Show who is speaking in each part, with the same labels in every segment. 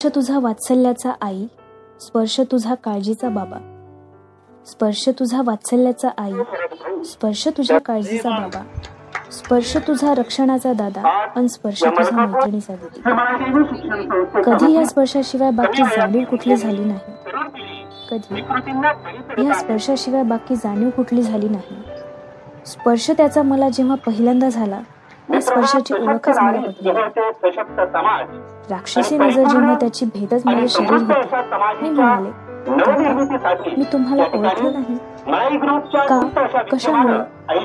Speaker 1: स्पर्श तुझा वात्सल्याचा आई, स्पर्श तुझा काळजीचा बाबा. स्पर्श तुझा वात्सल्याचा आई, स्पर्श तुझ्या काळजीचा बाबा. स्पर्श तुझा रक्षणाचा दादा, अन स्पर्श तुझा मैत्रिणीचा दिदी. कधी या स्पर्शाशिवाय बाकी जाणीव कुठली झाली नाही. कधी या स्पर्शाशिवाय बाकी जाणीव कुठली झाली नाही. स्पर्श त्याचा मला जेव्हा पहिल्यांदा झाला, त्या स्पर्शाची ओळखच मला पटली. राक्षसी नजर जेव्हा त्याची भेदच माझे शरीर होते, मी म्हणाले, मी तुम्हाला ओळखलं नाही का? कशामुळे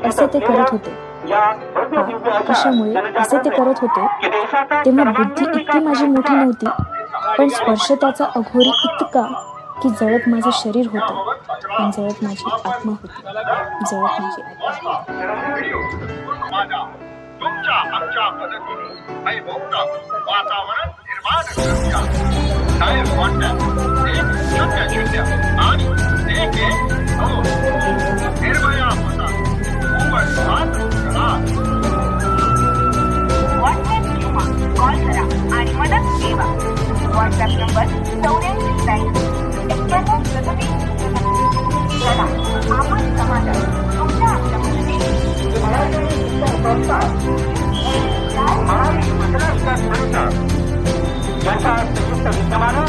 Speaker 1: असे ते करत होते? कशामुळे असे ते करत होते? तेव्हा बुद्धी इतकी माझी मोठी नव्हती, पण स्पर्श त्याचा अघोरी इतका की जळत माझं शरीर होतं, पण जळत माझी आत्मा होती. जळत माझी आत्मा.
Speaker 2: तुमच्या आमच्या पद्धतीने ऐकवता वातावरण निर्माण करूया. टायर कॉन्टॅक्ट 1-0-0 आणि 1-1-2. निर्भया होता उघड हात करा. व्हॉट्सअप किंवा कॉल करा आणि मदत सेवा. व्हॉट्सअप नंबर 8491 चला आपण समाजात तुमच्या आमच्या याचा संयुक्त विद्यमानं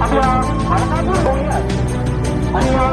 Speaker 2: आपल्या भारतातील होऊयात आणि या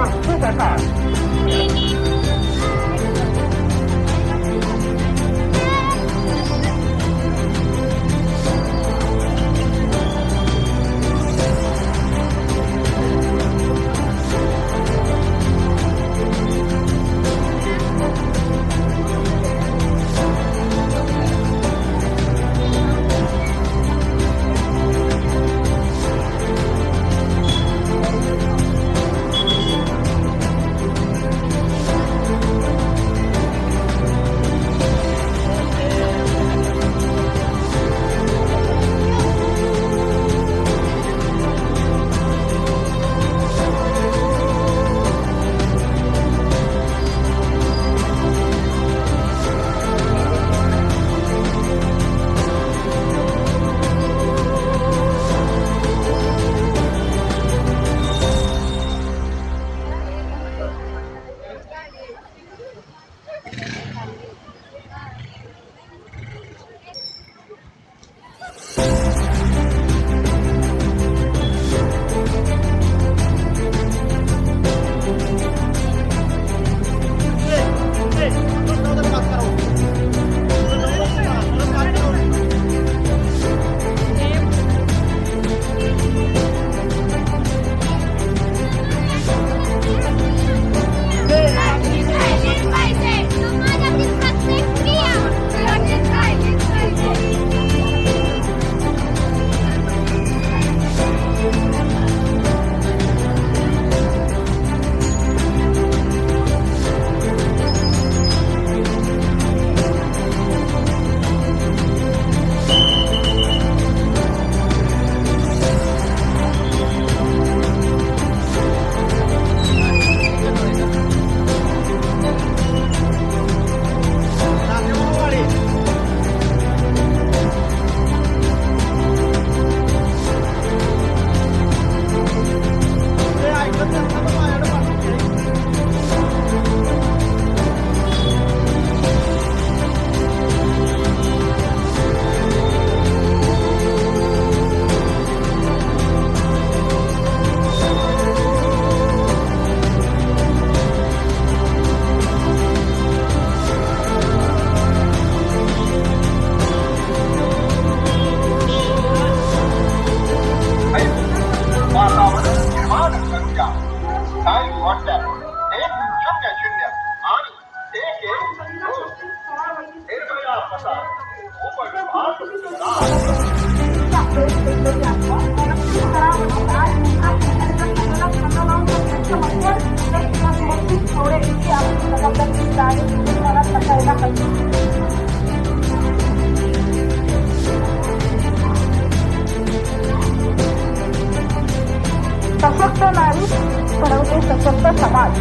Speaker 2: सशक्त नारी घडवते सशक्त समाज.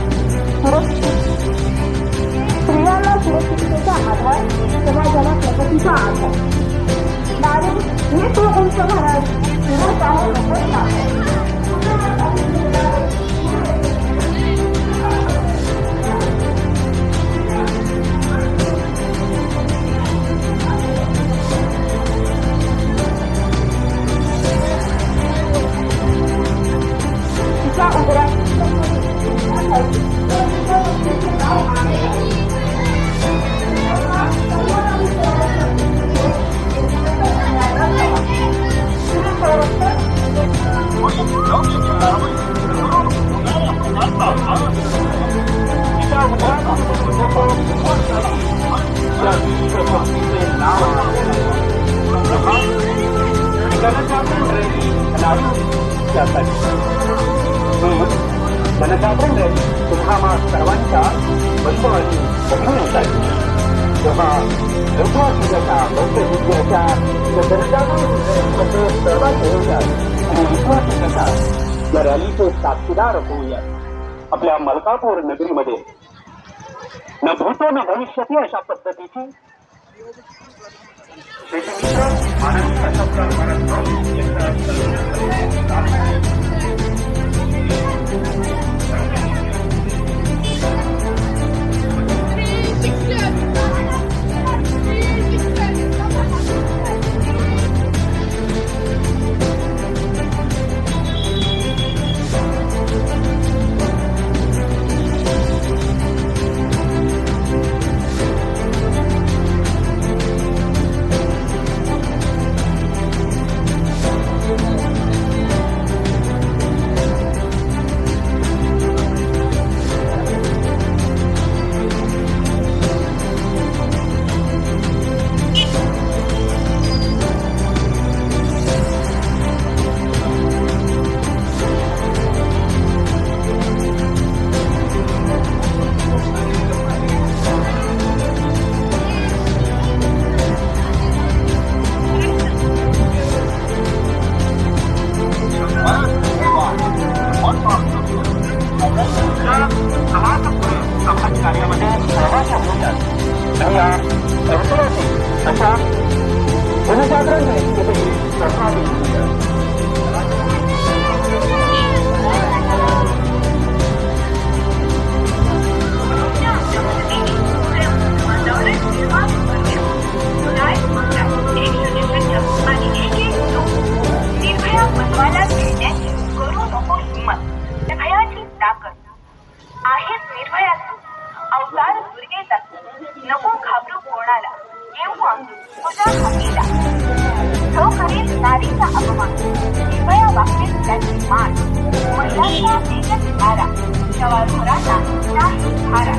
Speaker 2: स्त्रियांना सुरक्षिततेचा आधार, समाजाला प्रगतीचा आधार. नारी ही तू उंच महाराज पुरुष आहे नकोसा. तिच्या उदरात
Speaker 3: जनजागरण रॅली तुम्हा सर्वांच्या वैभवाची बघून येत आहे. तेव्हा लोकवासियाच्या बौद्ध विद्याच्या जनजागरण सहभागी होऊयात आणि विश्वासिकाच्या या रॅलीचे साक्षीदार होऊयात. आपल्या मलकापूर नगरीमध्ये न भूतो न भविष्यती अशा पद्धतीची नको घाबरू कोणाला किंवा तुझ्या हमीला जो करील नारीचा अपमान निर्भया वागतील त्याची मान महिलांचा तेजस धारा शवाधुराचा नाही धारा.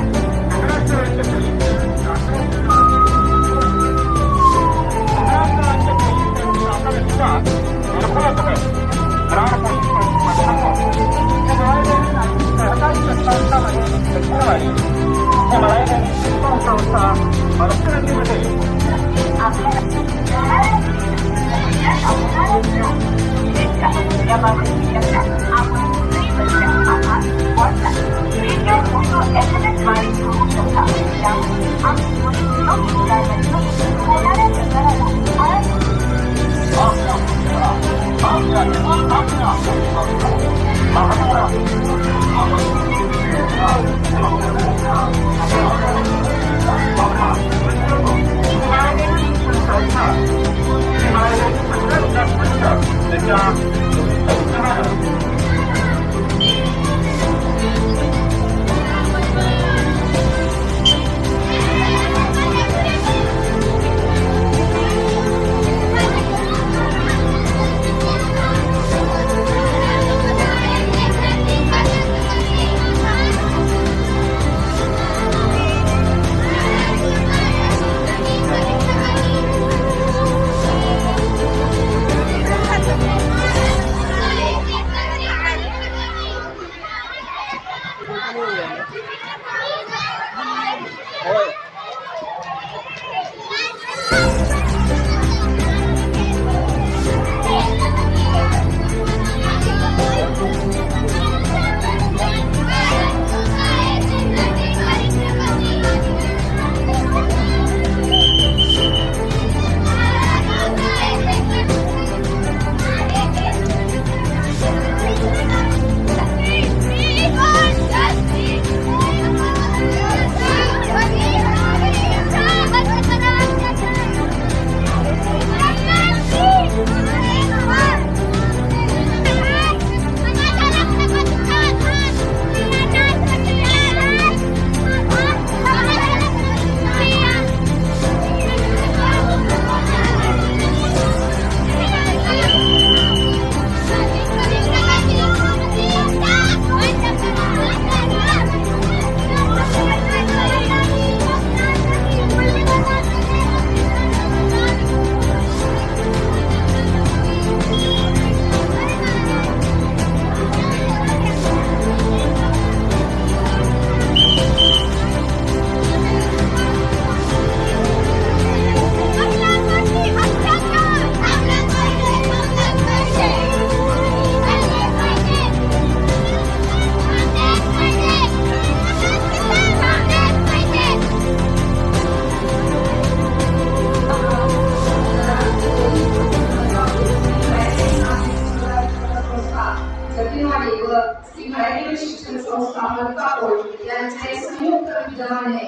Speaker 4: श्री मराठी शिक्षण संस्था मलकापूर यांचे संयुक्त विद्यमाने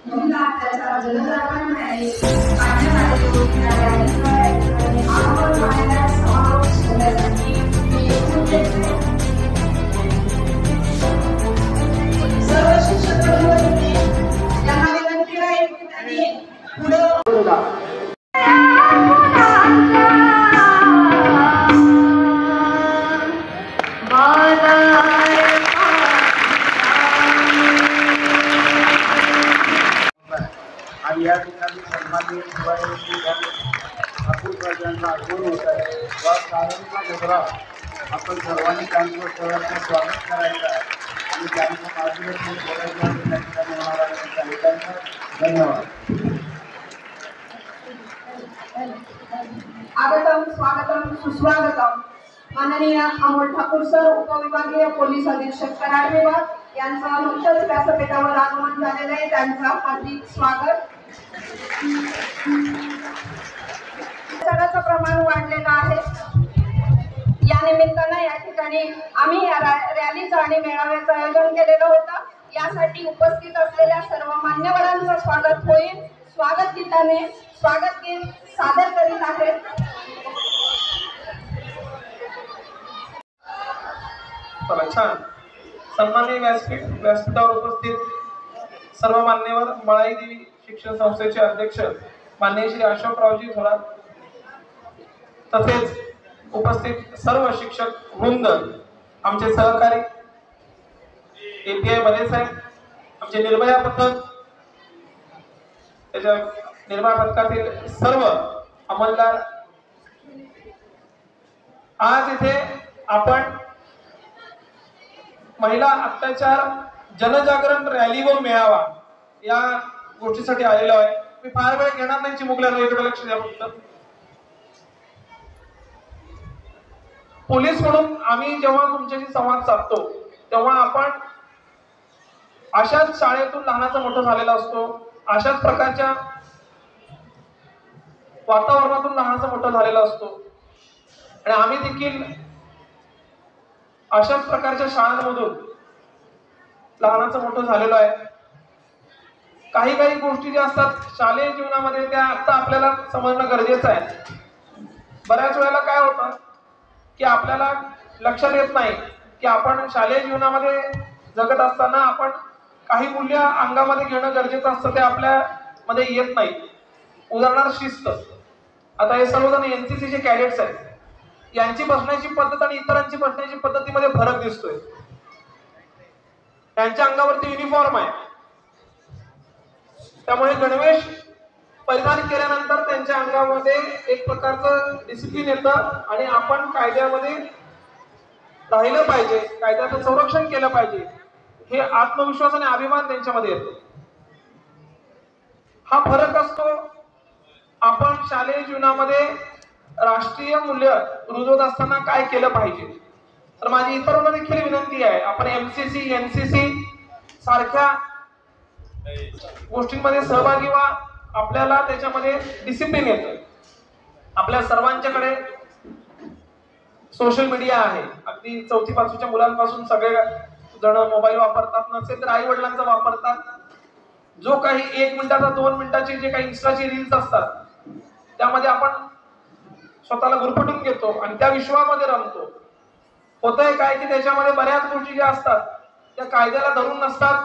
Speaker 4: महिला अत्याचार जनजागरण रॅली काढण्यात आली होती. या रॅलीद्वारे आवाहन मांडण्यास समावेश करण्यासाठी मी येथे सर्व शिक्षक बंधूंनी यांना विनंती आहे की त्यांनी पुढे
Speaker 5: आणि या ठिकाणी सन्माननीय अब्दुल यांचा आगमन होत आहे. व शाळेचा गजरा आपण सर्वांनी त्यांचं सगळ्यांचं स्वागत करायचं आहे आणि त्यांचं मार्गदर्शन बोलायचं आणि त्या ठिकाणी होणार आहे. त्यांचं धन्यवाद.
Speaker 4: आगतम स्वागतम सुस्वागतम. माननीय अमोल ठाकूर सर, उपविभागीय पोलीस अधीक्षक कराड विभाग यांचं नुकतंच व्यासपीठावर आगमन झालेलं आहे. त्यांचं हार्दिक स्वागत. अत्याचाराचं प्रमाण वाढलेलं आहे. या निमित्तानं या ठिकाणी आम्ही या रॅलीचं आणि मेळाव्याचं आयोजन केलेलं होतं. यासाठी उपस्थित असलेल्या सर्व मान्यवरांचं स्वागत होईल. स्वागत गीताने स्वागत गीत सादर करीत आहेत.
Speaker 6: छान. सन्माननीय व्यासपीठावर उपस्थित सर्व मान्यवर, मळाई देवी शिक्षण संस्थेचे अध्यक्ष माननीय श्री अशोकरावजी थोरात, तसेच उपस्थित सर्व शिक्षक वृंद, आमचे सहकारी API बने साहेब, आमचे निर्भया पथक, त्याच्या निर्भया पथकातील सर्व अंमलदार, आज इथे आपण महिला अत्याचार जनजागरण रॅली व मेळावा या गोष्टीसाठी आलेलो आहे. मी फार वेळ घेणार नाही, चिमुकल्यानं इकडे लक्ष द्या फक्त. पोलीस म्हणून आम्ही जेव्हा तुमच्याशी संवाद साधतो तेव्हा आपण अशाच शाळेतून लहानाचा मोठा झालेला असतो, अशाच प्रकारच्या वातावरणातून लहानाचा मोठा झालेला असतो आणि आम्ही देखील अशाच प्रकारच्या शाळांमधून लहानाचं मोठं झालेलो आहे. काही गोष्टी ज्या असतात शालेय जीवनामध्ये त्या आता आपल्याला समजणं गरजेचं आहे. बऱ्याच वेळेला काय होतं की आपल्याला लक्षात येत नाही की आपण शालेय जीवनामध्ये जगत असताना आपण काही मूल्य अंगामध्ये घेणं गरजेचं असतं, ते आपल्यामध्ये येत नाही. उदाहरणार्थ शिस्त. आता हे सर्वजण NCCचे कॅडेट्स आहेत. यांची बसण्याची पद्धत आणि इतरांची बसण्याची पद्धतीमध्ये फरक दिसतोय. त्यांच्या अंगावरती युनिफॉर्म आहे, त्यामुळे गणवेश परिधान केल्यानंतर त्यांच्या अंगामध्ये एक प्रकारचं डिसिप्लिन येतं आणि आपण कायद्यामध्ये राहिलं पाहिजे, कायद्याचं संरक्षण केलं पाहिजे, हे आत्मविश्वास आणि अभिमान त्यांच्यामध्ये येतो. हा फरक असतो. आपण शालेय जीवनामध्ये राष्ट्रीय मूल्य रुजवत असताना काय केलं पाहिजे. तर माझी इतरांना देखील विनंती आहे, आपण MCC NCC सारख्या गोष्टींमध्ये सहभागी व्हा. आपल्याला त्याच्यामध्ये डिसिप्लिन येतं. आपल्या सर्वांच्याकडे सोशल मीडिया आहे. अगदी 4थी 5वीच्या मुलांपासून सगळे जण मोबाईल वापरतात, नसेल तर आई वडिलांचा वापरतात. जो काही 1 मिनिटाचा 2 मिनिटाचे जे काही इन्स्टाचे रील्स असतात त्यामध्ये आपण स्वतःला गुरफटून घेतो आणि त्या विश्वामध्ये रमतो. होतंय काय की त्याच्यामध्ये बऱ्याच गोष्टी ज्या असतात त्या कायद्याला धरून नसतात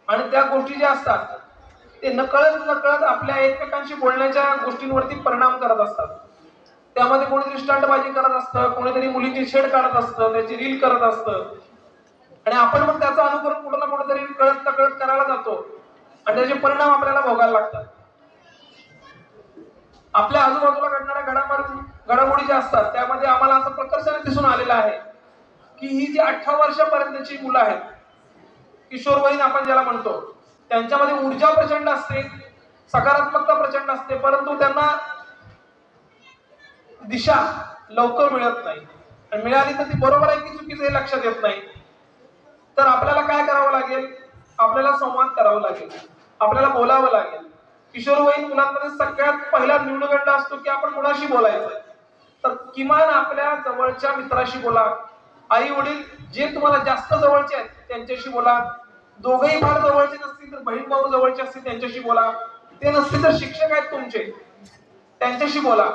Speaker 6: आणि त्या गोष्टी ज्या असतात ते नकळत आपल्या एकमेकांशी बोलण्याच्या गोष्टींवरती परिणाम करत असतात. त्यामध्ये कोणीतरी स्टंटबाजी करत असतं, कोणीतरी मुलीची छेड काढत असतं, त्याची रील करत असतं आणि आपण मग त्याचं अनुकरण कुठं ना कुठेतरी कळत नकळत करायला जातो आणि त्याचे परिणाम आपल्याला भोगायला लागतात. आपल्या आजूबाजूला घडणाऱ्या घडामोडी ज्या असतात त्यामध्ये आम्हाला असं प्रकर्षाने दिसून आलेलं आहे की ही जी 18 वर्षापर्यंतची मुलं आहेत, किशोरवयीन आपण ज्याला म्हणतो, त्यांच्यामध्ये ऊर्जा प्रचंड असते, सकारात्मकता प्रचंड असते, परंतु त्यांना दिशा लवकर मिळत नाही आणि मिळाली तर ती बरोबर आहे की चुकीचं हे लक्षात येत नाही. तर आपल्याला काय करावं लागेल? आपल्याला संवाद करावा लागेल, आपल्याला बोलावं लागेल. किशोरवयीन मुलांमध्ये सगळ्यात पहिला न्यूनगंड असतो की आपण कोणाशी बोलायचं. तर किमान आपल्या जवळच्या मित्राशी बोला, आई वडील जे तुम्हाला जास्त जवळचे आहेत त्यांच्याशी बोला. दोघेही फार जवळचे नसतील तर बहीण भाऊ जवळचे असतील त्यांच्याशी बोला. ते नसतील तर शिक्षक आहेत तुमचे त्यांच्याशी बोला.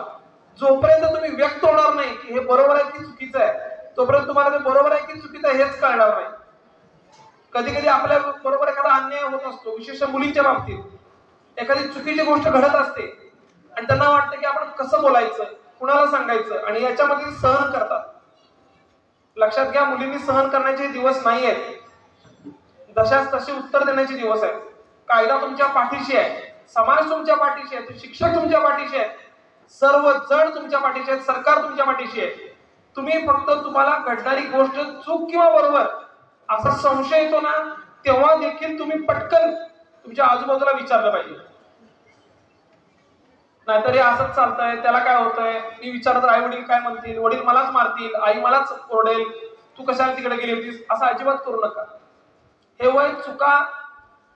Speaker 6: जोपर्यंत तुम्ही व्यक्त होणार नाही की हे बरोबर आहे की चुकीचं आहे, तोपर्यंत तुम्हाला ते बरोबर आहे की चुकीचं आहे हेच कळणार नाही. कधी कधी आपल्या बरोबर एखादा अन्याय होत असतो, विशेषतः मुलींच्या बाबतीत. एखादी चुकीची गोष्ट घडत असते आणि त्यांना वाटतं की आपण कसं बोलायचं, कुणाला सांगायचं, आणि याच्यामध्ये सहन करतात. लक्षात घ्या, मुलींनी सहन करण्याचे दिवस नाही आहेत. जशाच तसे उत्तर देण्याचे दिवस आहेत. कायदा तुमच्या पाठीशी आहे, समाज तुमच्या पाठीशी आहे, शिक्षक तुमच्या पाठीशी आहेत, सर्व जण तुमच्या पाठीशी आहेत, सरकार तुमच्या पाठीशी आहे. तुम्ही फक्त तुम्हाला घडणारी गोष्ट चूक किंवा बरोबर असा संशय येतो ना, तेव्हा देखील तुम्ही पटकन तुमच्या आजूबाजूला विचारलं पाहिजे. नाहीतर हे असंच चालतंय, त्याला काय होतंय, मी विचारत आई वडील काय म्हणतील, वडील मलाच मारतील, आई मलाच ओरडेल, तू कशाला तिकडे गेली होतीस, असं अजिबात करू नका. हे वय चुका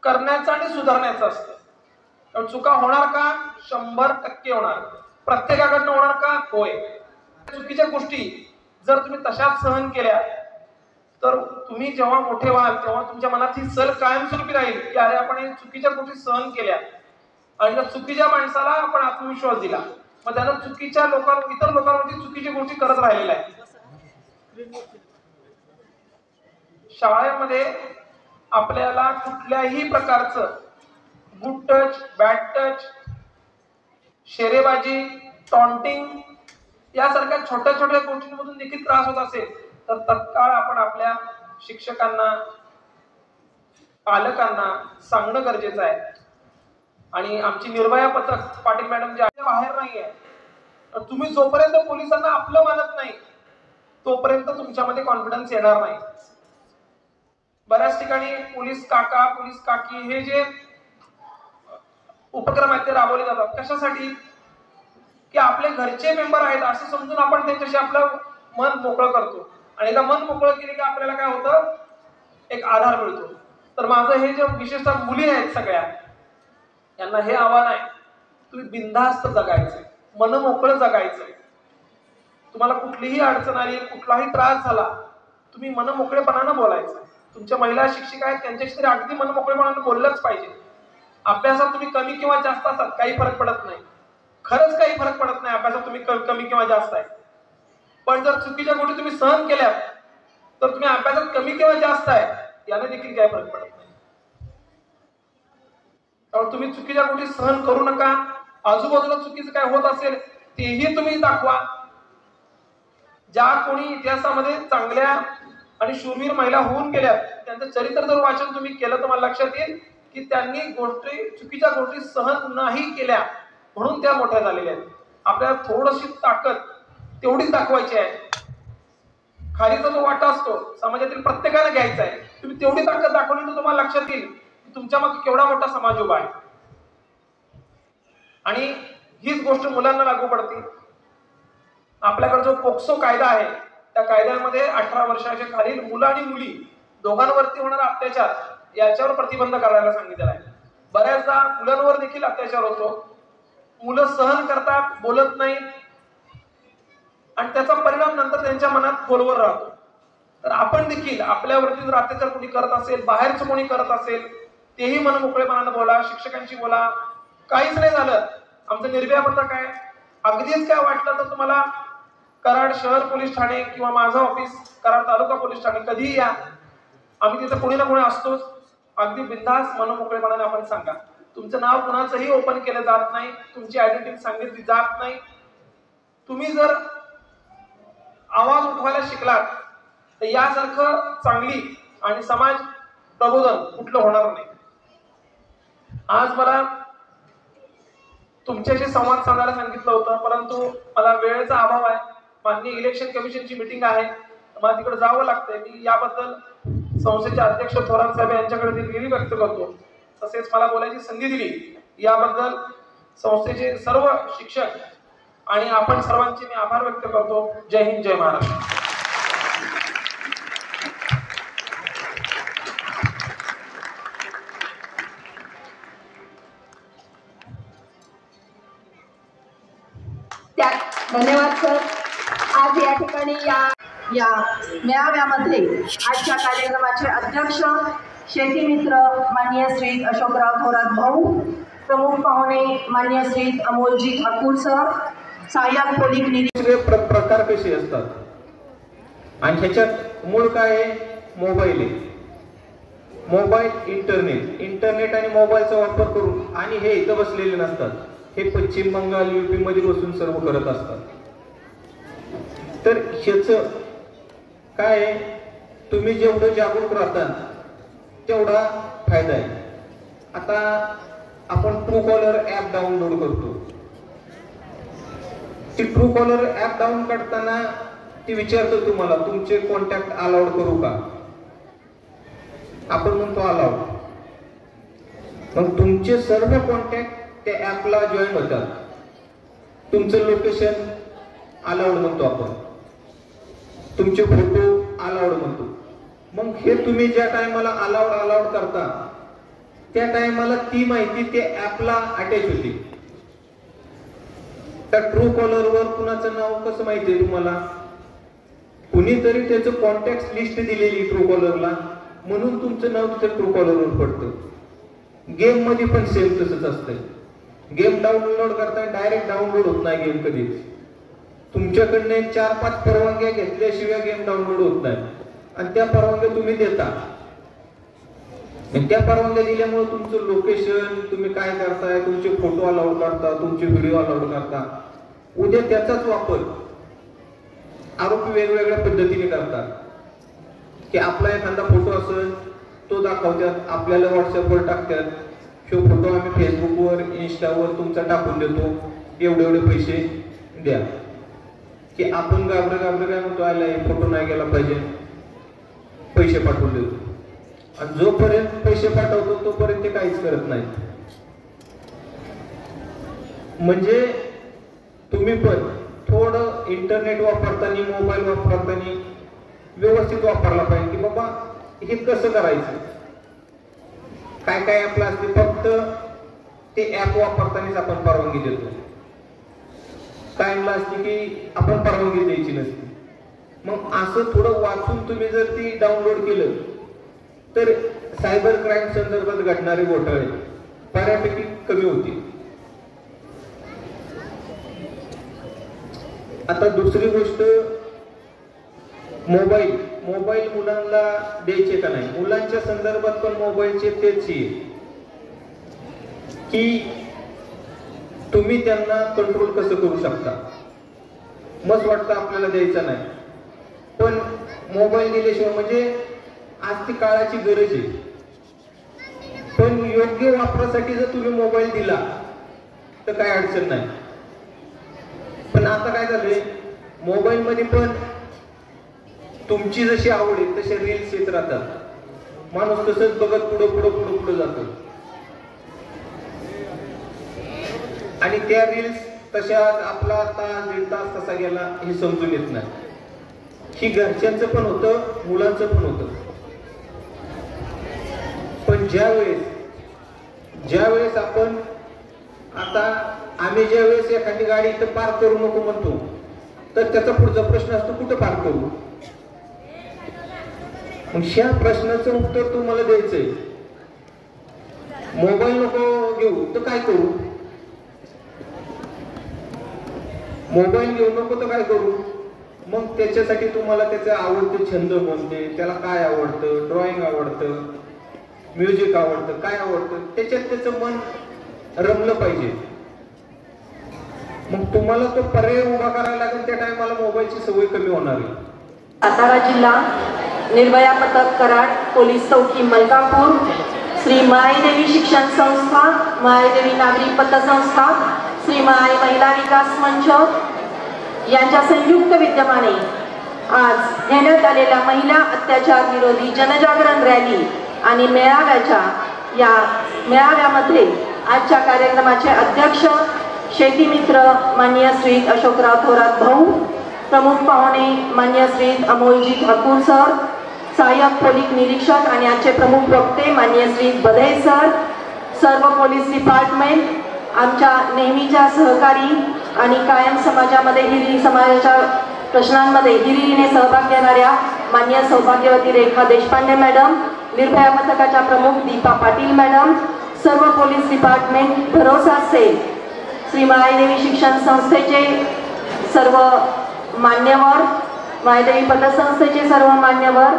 Speaker 6: करण्याचं आणि सुधारण्याचं असतं. चुका होणार का? 100% होणार. प्रत्येकाकडनं होणार का? होय. चुकीच्या गोष्टी जर तुम्ही तशाच सहन केल्या तर तुम्ही जेव्हा मोठे व्हाल तेव्हा तुमच्या मनात ही सल कायमस्वरूपी राहील की अरे आपण हे चुकीच्या गोष्टी सहन केल्या, आणि त्या चुकीच्या माणसाला आपण आत्मविश्वास दिला, मग त्यानं चुकीच्या इतर लोकांवरती चुकीची गोष्टी करत राहिलेला आहे. शाळेमध्ये आपल्याला कुठल्याही प्रकारचं गुड टच, बॅड टच, शेरेबाजी, टॉन्टिंग यासारख्या छोट्या छोट्या गोष्टींमधून देखील त्रास होत असेल तर तत्काळ आपण आपल्या शिक्षकांना, पालकांना सांगणं गरजेचं आहे. आणि आमची निर्भया पथक पाटील मॅडम जे आहे बाहेर नाहीये. तुम्ही जोपर्यंत पोलिसांना आपलं मानत नाही तोपर्यंत तुमच्यामध्ये कॉन्फिडन्स येणार नाही. बऱ्याच ठिकाणी पोलीस काका, पोलीस काकी हे जे उपक्रम आहेत ते राबवले जातात. कशासाठी? की आपले घरचे मेंबर आहेत असं समजून आपण त्यांच्याशी आपलं मन मोकळं करतो, आणि एकदा मन मोकळं केले की आपल्याला काय होतं, एक आधार मिळतो. तर माझं हे जे विशेषतः मुली आहेत सगळ्या, यांना हे आव्हान आहे, तुम्ही बिनधास्त जगायचं, मन मोकळं जगायचं. तुम्हाला कुठलीही अडचण आली, कुठलाही त्रास झाला, तुम्ही मन मोकळेपणानं बोलायचं. तुमच्या महिला शिक्षिका आहेत त्यांच्याशी तरी अगदी मन मोकळेपणानं बोललंच पाहिजे. अभ्यासात तुम्ही कमी किंवा जास्त असतात काही फरक पडत नाही, खरंच काही फरक पडत नाही अभ्यासात तुम्ही कमी किंवा जास्त आहे. पण जर चुकीच्या गोष्टी तुम्ही सहन केल्यात तर तुम्ही अभ्यासात कमी किंवा जास्त आहे याने देखील काही फरक पडत नाही. त्यामुळे तुम्ही चुकीच्या गोष्टी सहन करू नका. आजूबाजूला चुकीचं काय होत असेल तेही तुम्ही दाखवा. ज्या कोणी इतिहासामध्ये चांगल्या आणि शूरवीर महिला होऊन गेल्या त्यांचं चरित्र जर वाचन तुम्ही केलं तर मला लक्षात येईल की त्यांनी चुकीच्या गोष्टी सहन नाही केल्या म्हणून त्या मोठ्या झालेल्या आहेत. आपल्याला थोडीशी ताकद तेवढीच दाखवायची आहे. खालीचा जो वाटा असतो समाजातील प्रत्येकाला घ्यायचा आहे. तुम्ही तेवढी ताकद दाखवली तर तुम्हाला लक्षात येईल की तुमच्या मागे केवढा मोठा समाज उभा आहे. आणि हीच गोष्ट मुलांना लागू पडते. आपल्याकडे जो पोक्सो कायदा आहे त्या कायद्यामध्ये 18 वर्षाच्या खालील मुलं आणि मुली दोघांवरती होणारा अत्याचार याच्यावर प्रतिबंध करायला सांगितलेला आहे. बऱ्याचदा मुलांवर देखील अत्याचार होतो. मुलं सहन करतात, बोलत नाहीत, आणि त्याचा परिणाम नंतर त्यांच्या मनात खोलवर राहतो. तर आपण देखील आपल्यावरती जर अत्याचार कोणी करत असेल, बाहेरचं कोणी करत असेल, तेही मन मोकळेपणानं बोला, शिक्षकांशी बोला. काहीच नाही झालं, आमचं निर्भया पथक आहे. अगदीच काय वाटलं तर तुम्हाला कराड शहर पोलीस ठाणे किंवा माझं ऑफिस कराड तालुका पोलीस ठाणे कधीही या, आम्ही तिथे कोणी ना कोणी असतोच. अगदी बिनधास्त मन मोकळेपणाने आपण सांगा. तुमचं नाव कुणाचंही ओपन केलं जात नाही, तुमची आयडेंटिटी सांगितली जात नाही. तुम्ही जर आवाज उठवायला शिकलात तर यासारखं चांगली आणि समाज प्रबोधन कुठलं होणार नाही. आज मला तुमच्याशी संवाद साधायला सांगितलं होतं, परंतु मला वेळेचा अभाव आहे. माननीय इलेक्शन कमिशनची मीटिंग आहे, मला तिकडे जावं लागतंय. मी याबद्दल संस्थेचे अध्यक्ष थोरात साहेब यांच्याकडे दिलगिरी व्यक्त करतो. तसेच मला बोलायची संधी दिली याबद्दल संस्थेचे सर्व शिक्षक आणि आपण सर्वांचे मी आभार व्यक्त करतो. जय हिंद, जय महाराष्ट्र.
Speaker 4: धन्यवाद सर. आज या ठिकाणी या मेळाव्यामध्ये आजच्या कार्यक्रमाचे अध्यक्ष शेती मित्र माननीय श्री अशोकराव थोरात भाऊ, प्रमुख पाहुणे माननीय श्री अमोलजी ठाकूर सर, सहाय्यक पोलीस निरीक्षक.
Speaker 7: प्रकार कसे असतात आणि ह्याच्यात मूळ काय आहे? मोबाईल आहे. मोबाईल, इंटरनेट आणि मोबाईलचा वापर करून, आणि हे इथं बसलेले नसतात, हे पश्चिम बंगाल UP मध्ये बसून सर्व करत असतात. तर ह्याच काय आहे? तुम्ही जेवढं जागरूक राहता तेवढा फायदा आहे. आता आपण ट्रूकॉलर ऍप डाउनलोड करतो. ती ट्रूकॉलर ऍप डाउनलोड करताना ती विचारतो तुम्हाला तुमचे कॉन्टॅक्ट अलाउड करू का? आपण म्हणतो अलाउड. मग तुमचे सर्व कॉन्टॅक्ट त्या ऍपला जॉईन होतात. तुमचं लोकेशन अलाउड म्हणतो आपण, तुमचे फोटो अलाउड म्हणतो. मग हे तुम्ही ज्या टायमाला अलाउड करता त्या टायमाला ती माहिती त्या ऍपला अटॅच होते. त्या ट्रू कॉलरवर कुणाचं नाव कसं माहितीये तुम्हाला? कुणीतरी त्याचं कॉन्टॅक्ट लिस्ट दिलेली ट्रू कॉलरला, म्हणून तुमचं नाव तिथे ट्रू कॉलरवर पडतं. गेम मध्ये पण सेम तसंच असतंय. गेम डाउनलोड करताना डायरेक्ट डाउनलोड होत नाही गेम कधीच. तुमच्याकडनं 4-5 परवानग्या घेतल्याशिवाय गेम डाउनलोड होत नाही, आणि त्या परवानग्या तुम्ही देता. त्या परवानग्या दिल्यामुळे तुमचं लोकेशन, तुम्ही काय करताय, तुमचे फोटो अलाउड करता, तुमचे व्हिडिओ अलाउड करता. उद्या त्याचाच वापर आरोपी वेगवेगळ्या पद्धतीने करतात. की आपला एखादा फोटो असेल तो दाखवतात, आपल्याला व्हॉट्सअपवर टाकतात, तो फोटो आम्ही फेसबुकवर, इंस्टावर तुमचा टाकून देतो, एवढे पैसे द्या. की आपण घाबरे काय म्हणतो, आला फोटो नाही गेला पाहिजे, पैसे पाठवून देतो. आणि जोपर्यंत पैसे पाठवतो तोपर्यंत ते काहीच करत नाही. म्हणजे तुम्ही पण थोडं इंटरनेट वापरताना, मोबाईल वापरताना व्यवस्थित वापरला पाहिजे. की बाबा हे कसं करायचं, काय ऍपला असते, फक्त ते ऍप वापरतानाच आपण परवानगी देतो. कायमला असते की आपण परवानगी द्यायची नसते. मग असं थोडं वाचून तुम्ही जर ती डाउनलोड केलं तर सायबर क्राईम संदर्भात घडणारे घोटाळे बऱ्यापैकी कमी होतील. आता दुसरी गोष्ट, मोबाईल मुलांना द्यायचे का नाही? मुलांच्या संदर्भात पण मोबाईलचे तेच की तुम्ही त्यांना कंट्रोल कसं करू शकता. मस्त वाटतं आपल्याला द्यायचा नाही, पण मोबाईल दिल्याशिवाय, म्हणजे आज ती काळाची गरज आहे. पण योग्य वापरासाठी जर तुम्ही मोबाईल दिला तर काय अडचण नाही. पण आता काय झालंय, मोबाईल मध्ये पण तुमची जशी आवड आहे तसे रील्स येत राहतात. माणूस तसंच बघत पुढं जातो, आणि त्या रील्स तशा आपला तास 1.5 तास कसा गेला हे समजून येत नाही. ही घरच्यांचं पण होतं, मुलांचं पण होतं. पण ज्यावेळेस आपण, आता आम्ही ज्यावेळेस एखादी गाडी इथं पार्क करू नको म्हणतो, तर त्याचा पुढचा प्रश्न असतो कुठं पार्क करू. मग ह्या प्रश्नाचं उत्तर तुम्हाला द्यायचंय. मोबाईल नको घेऊ तर काय करू, मोबाईल घेऊ नको तर काय करू. मग त्याच्यासाठी तुम्हाला त्याचे आवडते छंद कोणते, त्याला काय आवडतं, ड्रॉइंग आवडतं, म्युझिक आवडतं, काय आवडतं, त्याच्यात त्याचं मन रमलं पाहिजे. मग तुम्हाला तो पर्याय उभा करायला लागेल. त्या टायमाला मोबाईलची सवय कमी होणार आहे.
Speaker 4: सातारा जिल्हा निर्भया पथक कराड, पोलीस चौकी मलकापूर, श्री मायदेवी शिक्षण संस्था, मायदेवी नागरी पतसंस्था, श्री माय महिला विकास मंच यांच्या संयुक्त विद्यमाने आज घेण्यात आलेल्या महिला अत्याचार विरोधी जनजागरण रॅली आणि मेळाव्यामध्ये आजच्या कार्यक्रमाचे अध्यक्ष शेती मित्र माननीय श्री अशोकराव थोरात भाऊ, प्रमुख पाहुणे माननीय श्री अमोलजी ठाकूर सर, सहाय्यक पोलीस निरीक्षक आणि आजचे प्रमुख वक्ते माननीय श्री बधे सर, सर्व पोलीस डिपार्टमेंट, आमच्या नेहमीच्या सहकारी आणि कायम समाजामध्ये हिरी समाजाच्या
Speaker 8: प्रश्नांमध्ये हिरिरीने सहभाग घेणाऱ्या मान्य सौभाग्यवती रेखा देशपांडे मॅडम, निर्भया पथकाच्या प्रमुख दीपा पाटील मॅडम, सर्व पोलीस डिपार्टमेंट, भरोसा सेल, श्री मायदेवी शिक्षण संस्थेचे सर्व मान्यवर, मायदेवी पतसंस्थेचे सर्व मान्यवर,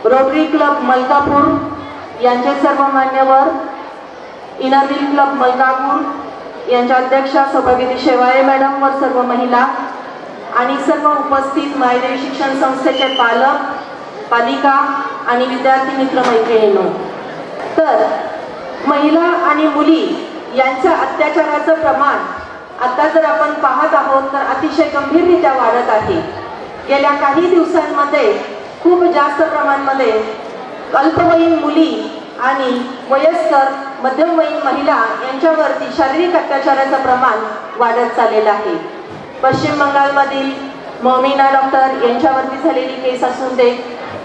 Speaker 8: रोटरी क्लब मलकापूर यांचे सर्व मान्यवर, इनर व्हील क्लब मलकापूर यांच्या अध्यक्षा सौभाग्यवती शेवाळे मॅडम व सर्व महिला आणि सर्व उपस्थित मायदेवी शिक्षण संस्थेचे पालक, पालिका आणि विद्यार्थी मित्र मैत्रिणींनो, तर महिला आणि मुली यांच्या अत्याचाराचं प्रमाण आता जर आपण पाहत आहोत तर अतिशय गंभीररित्या वाढत आहे. गेल्या काही दिवसांमध्ये खूप जास्त प्रमाणामध्ये अल्पवयीन मुली आणि वयस्कर मध्यमवयीन महिला यांच्यावरती शारीरिक अत्याचाराचं प्रमाण वाढत चाललेलं आहे. पश्चिम बंगालमधील मौमिना डॉक्टर यांच्यावरती झालेली केस असून दे,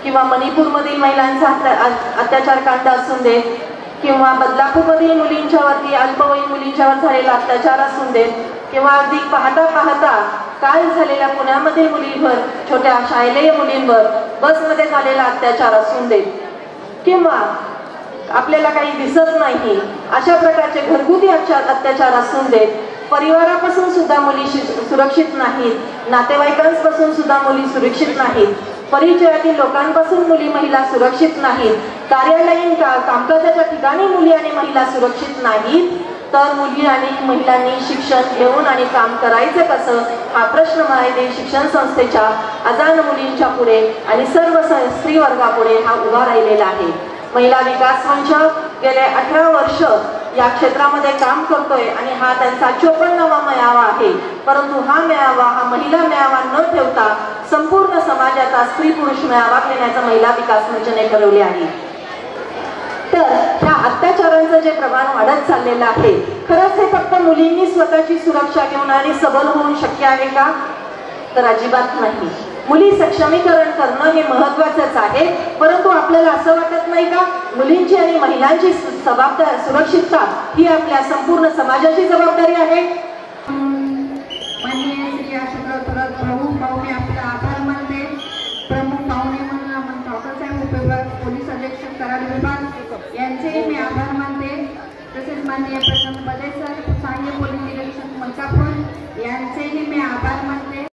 Speaker 8: किंवा मणिपूरमधील महिलांचा अत्याचार कांड असून दे, किंवा बदलापूरमधील मुलींच्यावरती अल्पवयीन मुलींच्यावर झालेला अत्याचार असून दे, किंवा अगदी पाहता पाहता काल झालेल्या पुण्यामधील मुलींवर, छोट्या शालेय मुलींवर बसमध्ये झालेला अत्याचार असून दे, किंवा आपल्याला काही दिसत नाही अशा प्रकारचे घरगुती अत्याचार असून देत, परिवारापासून सुद्धा मुली सुरक्षित नाहीत, नातेवाईकांपासून सुद्धा मुली सुरक्षित नाहीत, परिचयातील लोकांपासून मुली महिला सुरक्षित नाहीत, कार्यालयीन कामकाजाच्या ठिकाणी मुली आणि महिला सुरक्षित नाहीत, तर मुली आणि महिलांनी शिक्षण घेऊन आणि काम करायचं कसं हा प्रश्न मायदेवी शिक्षण संस्थेच्या अजाण मुलींच्या पुढे आणि सर्व स्त्री वर्गापुढे हा उभा राहिलेला आहे. महिला विकास मंच गेले 18 वर्ष या क्षेत्रामध्ये काम करतोय आणि हा त्यांचा 54वा मेळावा आहे. परंतु हा मेळावा हा महिला मेळावा न ठेवता संपूर्ण समाजाचा स्त्री पुरुष मेळावा घेण्याचं महिला विकास मंचने ठरवले आहे. तर ह्या अत्याचारांचं जे प्रमाण वाढत चाललेलं आहे, खरंच हे फक्त मुलींनी स्वतःची सुरक्षा घेऊन आणि सबल होऊन शक्य आहे का? तर अजिबात नाही. मुली सक्षमीकरण करणं हे महत्वाचंच आहे, परंतु आपल्याला असं वाटत नाही का मुलींची आणि महिलांची सुरक्षितता ही आपल्या संपूर्ण समाजाची जबाबदारी आहे?
Speaker 4: माननीय श्री अशोकराव प्रमुख पाहुणे आपला आभार मानते. प्रमुख पाहुणे म्हणून आपण डॉक्टरसाहेब उपविभाग, पोलीस अधीक्षक कराड विभाग यांचेही मी आभार मानते. तसेच माननीय प्रशांत बले सर, सहाय्यक पोलीस निरीक्षक मलकापूर यांचेही मी आभार मानते.